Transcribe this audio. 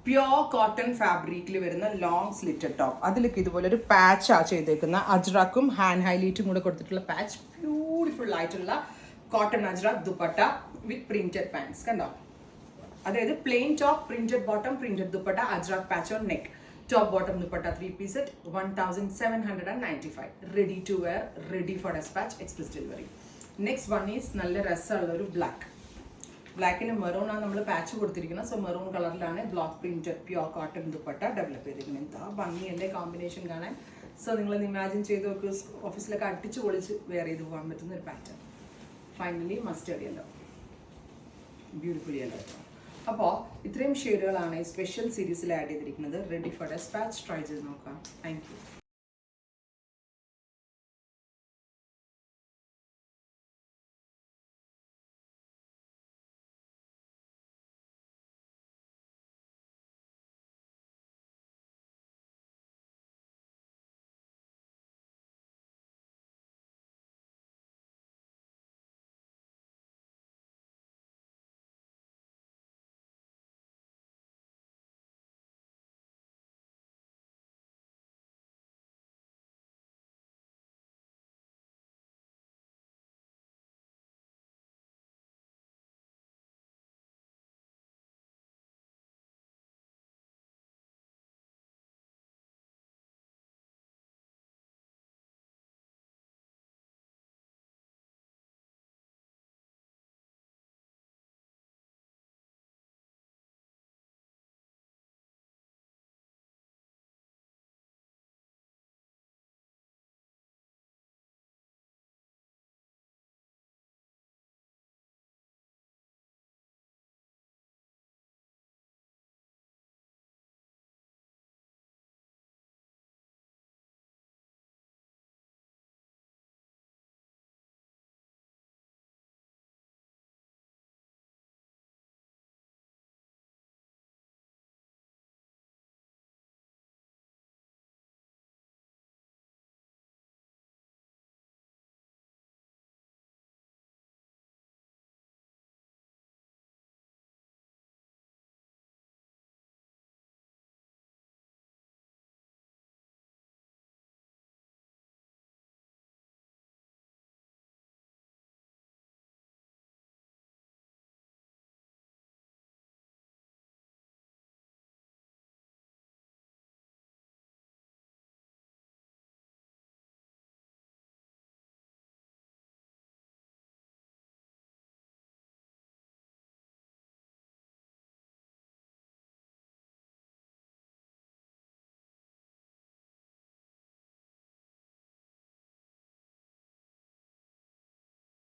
Pure cotton ഫാബ്രിക്കിൽ വരുന്ന long slitted top. അതിലേക്ക് ഇതുപോലെ ഒരു പാച്ചാണ് ചെയ്തേക്കുന്ന. അജ്രക്കും ഹാൻഡ് ഹൈലൈറ്റും കൂടെ കൊടുത്തിട്ടുള്ള പാച്ച്. ബ്യൂട്ടിഫുൾ ആയിട്ടുള്ള cotton ajrak dupatta with printed pants. കണ്ടോ? അതായത് plain top, printed bottom, printed dupatta, ajrak patch on neck. Top bottom dupatta 3-piece set 1795. Ready to wear, ready for dispatch, express delivery. Next one is നല്ല രസമുള്ള ഒരു ബ്ലാക്ക്. ബ്ലാക്കിന് മെറൂൺ ആണ് നമ്മൾ patch കൊടുത്തിരിക്കുന്നത്. So maroon കളറിലാണ് block printed pure cotton dupatta develop ചെയ്തിരിക്കുന്നത്. എന്താ ഭംഗിയല്ലേ കോമ്പിനേഷൻ കാണാൻ. സോ നിങ്ങളൊന്ന് ഇമാജിൻ ചെയ്ത് നോക്ക്, ഓഫീസിലൊക്കെ അടിച്ച് പൊളിച്ച് വെയർ ചെയ്ത് പോകാൻ പറ്റുന്ന ഒരു pattern. Finally mustard yellow, beautiful yellow. അപ്പോൾ ഇത്രയും ഷെയ്ഡുകളാണ് ഈ സ്പെഷ്യൽ സീരീസിൽ ആഡ് ചെയ്തിരിക്കുന്നത്. Ready for dispatch. ട്രൈ ചെയ്ത് നോക്കാം. Thank you.